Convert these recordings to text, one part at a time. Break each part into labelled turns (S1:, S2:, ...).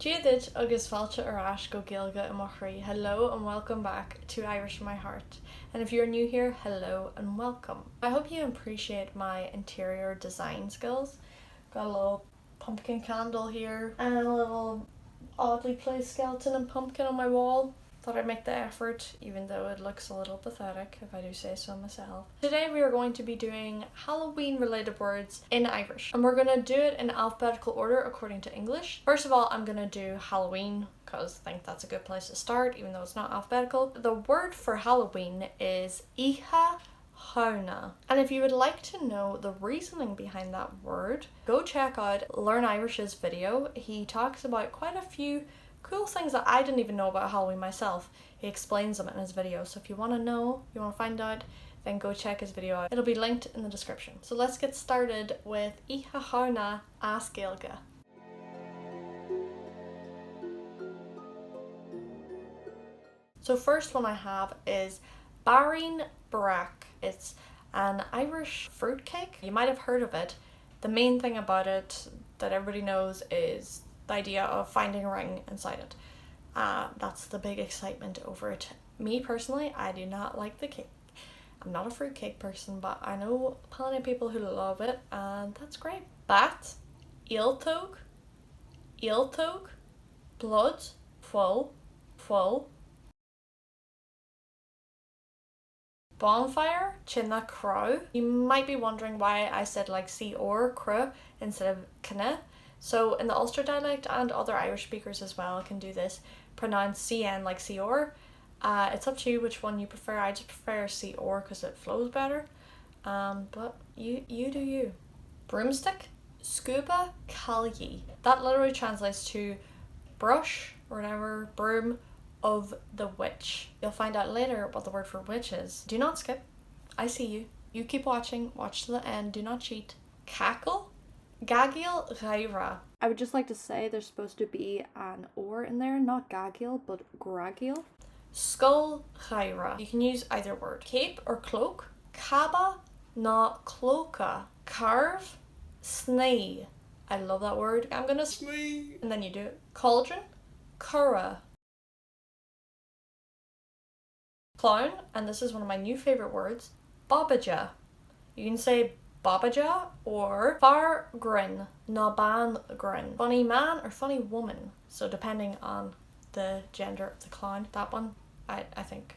S1: Díodid agus fáilte arás go Gaeilge I Mochraí. Hello and welcome back to Irish in My Heart. And if you're new here, hello and welcome. I hope you appreciate my interior design skills. Got a little pumpkin candle here and a little oddly placed skeleton and pumpkin on my wall. Thought I'd make the effort, even though it looks a little pathetic, if I do say so myself. Today we are going to be doing Halloween related words in Irish, and we're going to do it in alphabetical order according to English. First of all, I'm going to do Halloween because I think that's a good place to start, even though it's not alphabetical. The word for Halloween is OÍCHE. And if you would like to know the reasoning behind that word, go check out Learn Irish's video. He talks about quite a few cool things that I didn't even know about Halloween myself. He explains them in his video, so if you want to know, you want to find out, then go check his video out. It'll be linked in the description. So let's get started with OÍCHE as Gaeilge. So first one I have is Bairn Barack. It's an Irish fruitcake. You might have heard of it. The main thing about it that everybody knows is the idea of finding a ring inside it. That's the big excitement over it. Me personally, I do not like the cake. I'm not a fruitcake person, but I know plenty of people who love it, and that's great. Bat, Íoltóg, blood, full. Bonfire, Chinna crow. You might be wondering why I said like C or cr instead of cna. So in the Ulster dialect and other Irish speakers as well can do this, pronounce CN like C-or. It's up to you which one you prefer. I just prefer C-or because it flows better. But you do you. Broomstick, Scuba Gaeilge. That literally translates to brush or whatever, broom of the witch. You'll find out later what the word for witch is. Do not skip. I see you. You keep watching. Watch to the end. Do not cheat. Cackle, Gaeilge. I would just like to say there's supposed to be an or in there, not Gaeilge, but Gaeilge. Skull Gaeilge. You can use either word. Cape or cloak, Cabba na cloca. Carve, snoigh. I love that word. I'm gonna snoigh. And then you do it. Cauldron, curra. Clown, and this is one of my new favorite words, Babaja. You can say Babaja or far grin, na ban grin. Funny man or funny woman. So depending on the gender of the clown, that one, I think.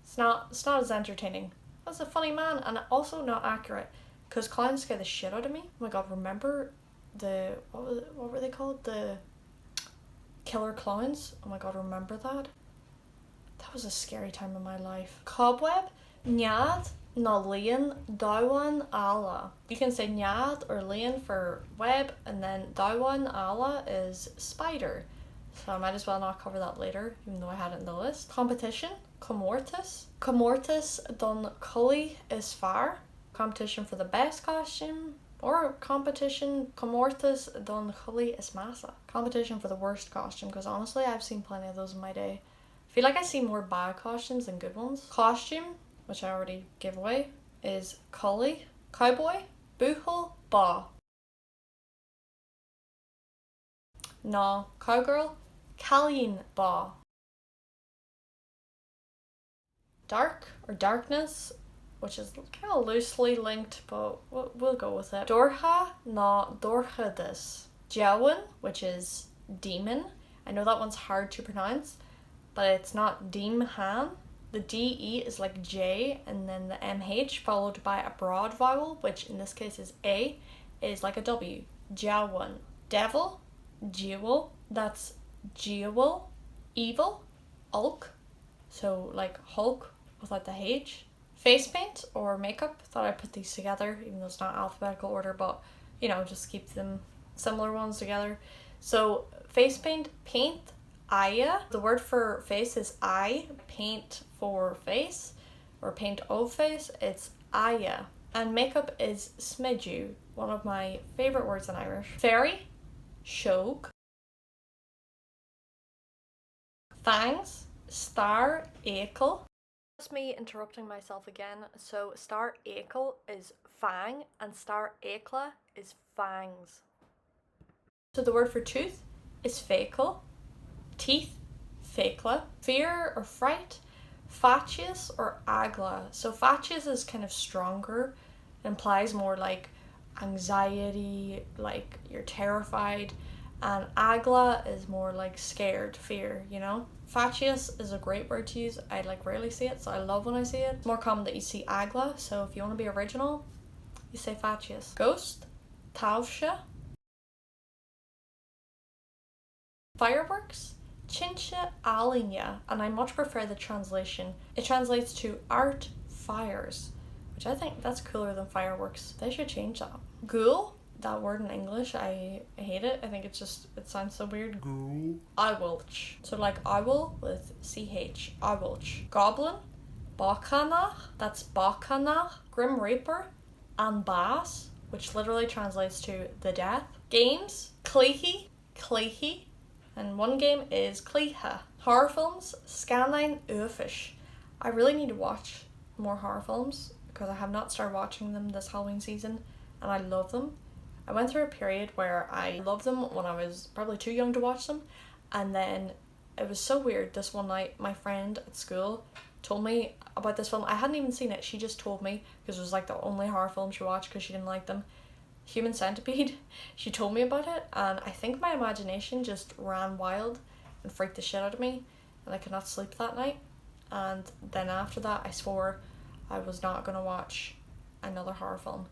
S1: It's not as entertaining. That's a funny man and also not accurate because clowns scare the shit out of me. Oh my god, remember the, what were they called? The killer clowns? Oh my god, remember that? That was a scary time in my life. Cobweb, Njad, na líon, Dáwan ala. You can say Njad or líon for web, and then Dáwan ala is spider. So I might as well not cover that later, even though I had it in the list. Competition, Comórtas. Comórtas don cully is far. Competition for the best costume, or competition, Comórtas don cully is massa. Competition for the worst costume, because honestly I've seen plenty of those in my day. I feel like I see more bad costumes than good ones. Costume, which I already gave away, is collie, cowboy, boohol, ba. No, cowgirl, Calleen ba. Dark or darkness, which is kind of loosely linked, but we'll go with it. Dorcha, no, dorchadis. Jawan, which is demon. I know that one's hard to pronounce, but it's not Deemhan. The DE is like J, and then the MH followed by a broad vowel, which in this case is A, is like a W. Jawan. Devil, Jewel, that's Jewel. Evil, Ulk, so like Hulk without the H. Face paint or makeup, thought I'd put these together, even though it's not alphabetical order, but you know, just keep them similar ones together. So face paint, paint, Aya. The word for face is eye. Paint for face or paint of face, it's Aya. And makeup is smidju, one of my favorite words in Irish. Fairy, Shog. Fangs, Star Akel. That's me interrupting myself again. So Star Akel is fang and Star Akla is fangs. So the word for tooth, is féachal. Teeth, féachla. Fear or fright, fatuous or agla. So fatuous is kind of stronger, implies more like anxiety, like you're terrified, and agla is more like scared, fear, you know? Fatuous is a great word to use. I like rarely see it, so I love when I see it. It's more common that you see agla, so if you want to be original, you say fatuous. Ghost, taobhse. Fireworks, cinse alinne, and I much prefer the translation. It translates to art fires, which I think that's cooler than fireworks. They should change that. Ghoul, that word in English, I hate it. I think it sounds so weird. Ghoul. Gaeilge. So like owl with CH. Gaeilge. Goblin, bachanach, that's bachanach. Grim Reaper, an bass, which literally translates to the death. Games, cleichy, cleichy. And one game is cleitha. Horror films, scannáin, uafáis. I really need to watch more horror films because I have not started watching them this Halloween season and I love them. I went through a period where I loved them when I was probably too young to watch them, and then it was so weird. This one night my friend at school told me about this film. I hadn't even seen it. She just told me because it was like the only horror film she watched because she didn't like them. Human Centipede. She told me about it and I think my imagination just ran wild and freaked the shit out of me and I could not sleep that night. And then after that I swore I was not going to watch another horror film.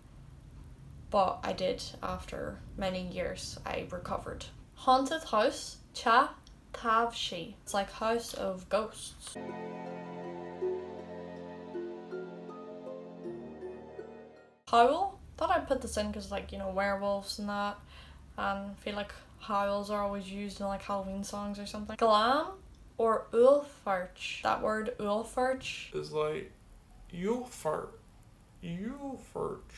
S1: But I did after many years. I recovered. Haunted house, cha taobhse. It's like house of ghosts. Howl. Thought I'd put this in because like, you know, werewolves and that. And I feel like howls are always used in like Halloween songs or something. Glam or uafáis. That word uafáis
S2: is like you'll fart. You'll fart.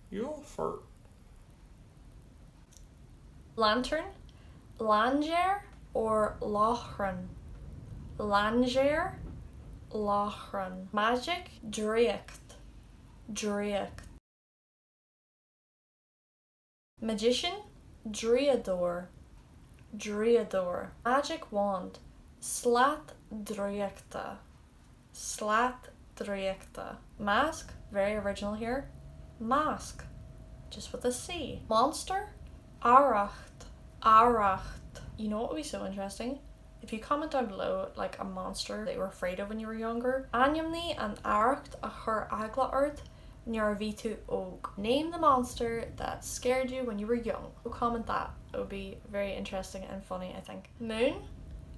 S2: You'll fart.
S1: Lantern, langer or lochran. Langer, lochran. Magic, dríocht. Dríocht. Magician, dríador. Dríador. Magic wand, slat dríochta. Slat dríochta. Mask, very original here. Mask, just with a C. Monster, aracht. Aracht. You know what would be so interesting? If you comment down below like a monster that you were afraid of when you were younger. Anjamni and aracht a chur agla earth near vitu og. Name the monster that scared you when you were young. So comment that. It would be very interesting and funny, I think. Moon,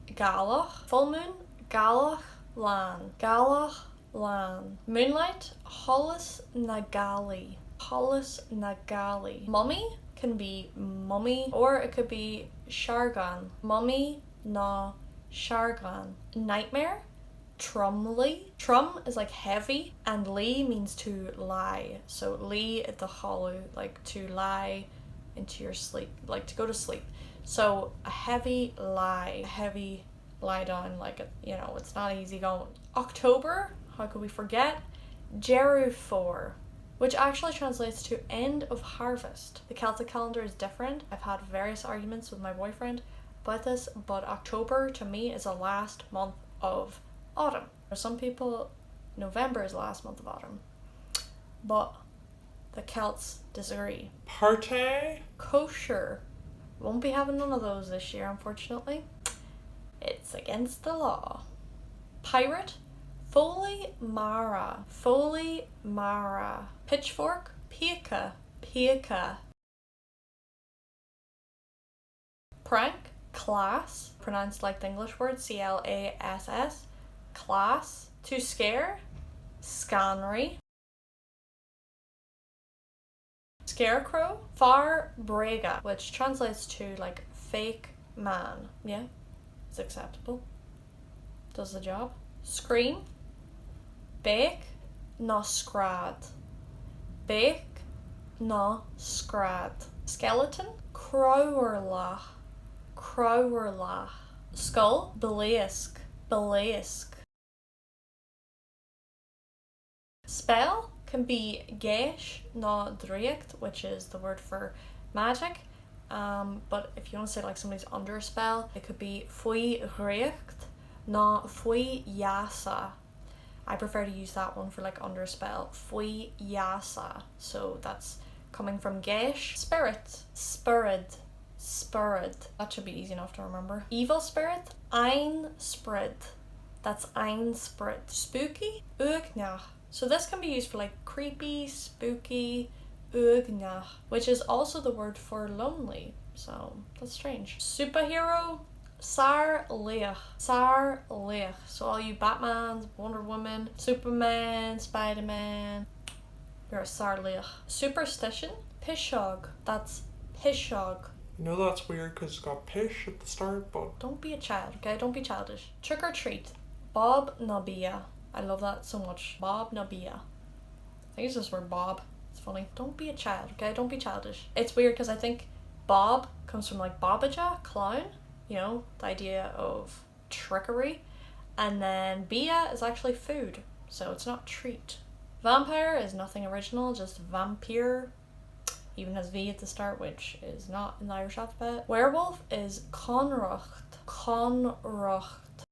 S1: Gaeilge. Full moon, Gaeilge lan. Gaeilge lan. Moonlight, Hollis na Gali. Hollis na Gali. Mummy can be mummy or it could be shargan. Mummy na shargan. Nightmare, trumly. Trum is like heavy and lee means to lie. So lee at the hollow, like to lie into your sleep, like to go to sleep. So a heavy lie, a heavy lie down, like, you know, it's not easy going. October, how could we forget? Jerufor, which actually translates to end of harvest. The Celtic calendar is different. I've had various arguments with my boyfriend about this, but October to me is the last month of autumn. For some people, November is the last month of autumn, but the Celts disagree.
S2: Party?
S1: Kosher. Won't be having none of those this year, unfortunately. It's against the law. Pirate, Foley Mara. Foley Mara. Pitchfork, Piaka. Piaka. Prank, class. Pronounced like the English word, C-L-A-S-S. Class. To scare, scannáin. Scarecrow, far brega, which translates to like fake man. Yeah, it's acceptable. Does the job. Scream, bake, no scrad. Bake, no scrad. Skeleton, crowerlach. Crowerlach. Skull, beléisk. Beléisk. Spell can be Gaeilge no dríocht, which is the word for magic, But if you want to say like somebody's under a spell, it could be faoi ghréacht na faoi yasa. I prefer to use that one for like under a spell. Faoi yasa. So that's coming from Gaeilge. Spirit. Spirit. Spirit. That should be easy enough to remember. Evil spirit. Ein spirit. That's ein spirit. Spooky. Uafáis. So this can be used for like creepy, spooky, uafáis, which is also the word for lonely. So that's strange. Superhero. Snoigh. Snoigh. So all you Batmans, Wonder Woman, Superman, Spider-Man, you're a snoigh. Superstition. Pishog. That's pishog.
S2: You know that's weird because it's got pish at the start, but...
S1: Don't be a child, okay? Don't be childish. Trick or treat. Bob na bia. I love that so much. Bob na bia. I think it's just word Bob. It's funny. Don't be a child, okay? Don't be childish. It's weird because I think Bob comes from like Babaja, clown. You know, the idea of trickery. And then bia is actually food. So it's not treat. Vampire is nothing original, just vampire. Even has V at the start, which is not in the Irish alphabet. Werewolf is conrocht. Conrocht.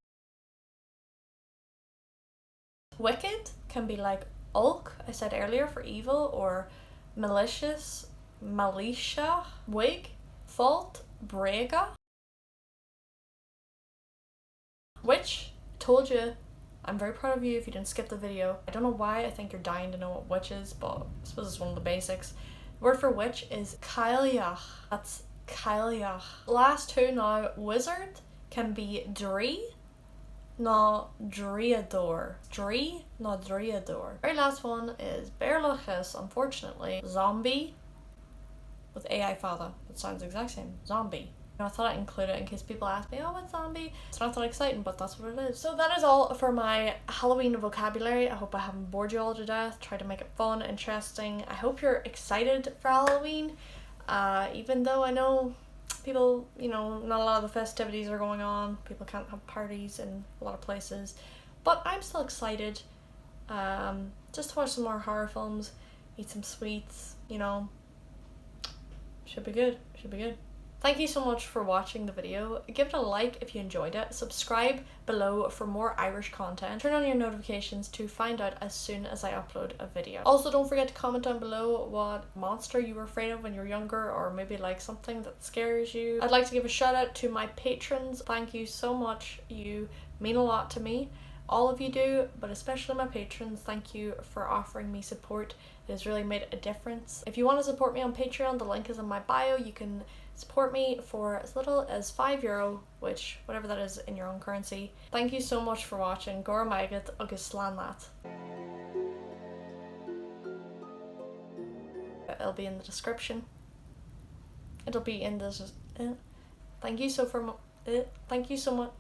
S1: Wicked can be like ulk, I said earlier, for evil, or malicious, malicia. Wig, fault, brega. Witch, told you. I'm very proud of you if you didn't skip the video. I don't know why I think you're dying to know what witch is, but I suppose it's one of the basics. The word for witch is Gaeilge. That's Gaeilge. Last two now. Wizard can be dree, na driador. Dree, na driador. Very last one is bearlachas, unfortunately. Zombie with AI father. It sounds the exact same. Zombie. I thought I'd include it in case people ask me, oh, what's zombie? It's not that exciting, but that's what it is. So that is all for my Halloween vocabulary. I hope I haven't bored you all to death. Try to make it fun, interesting. I hope you're excited for Halloween. Even though I know people, you know, not a lot of the festivities are going on. People can't have parties in a lot of places. But I'm still excited. Just to watch some more horror films, eat some sweets, you know. Should be good. Should be good. Thank you so much for watching the video. Give it a like if you enjoyed it. Subscribe below for more Irish content. Turn on your notifications to find out as soon as I upload a video. Also, don't forget to comment down below what monster you were afraid of when you were younger, or maybe like something that scares you. I'd like to give a shout out to my patrons. Thank you so much. You mean a lot to me. All of you do, but especially my patrons. Thank you for offering me support. It has really made a difference. If you want to support me on Patreon, the link is in my bio. You can support me for as little as €5, which whatever that is in your own currency. Thank you so much for watching. Gora maigat agus slán leat. It'll be in the description. It'll be in this. Thank you Thank you so much.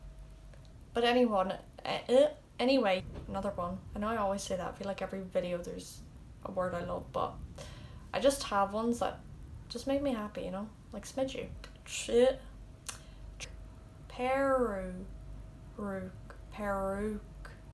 S1: But anyway, another one. I know I always say that. I feel like every video there's a word I love, but I just have ones that just make me happy, you know, like smidgey. Peru.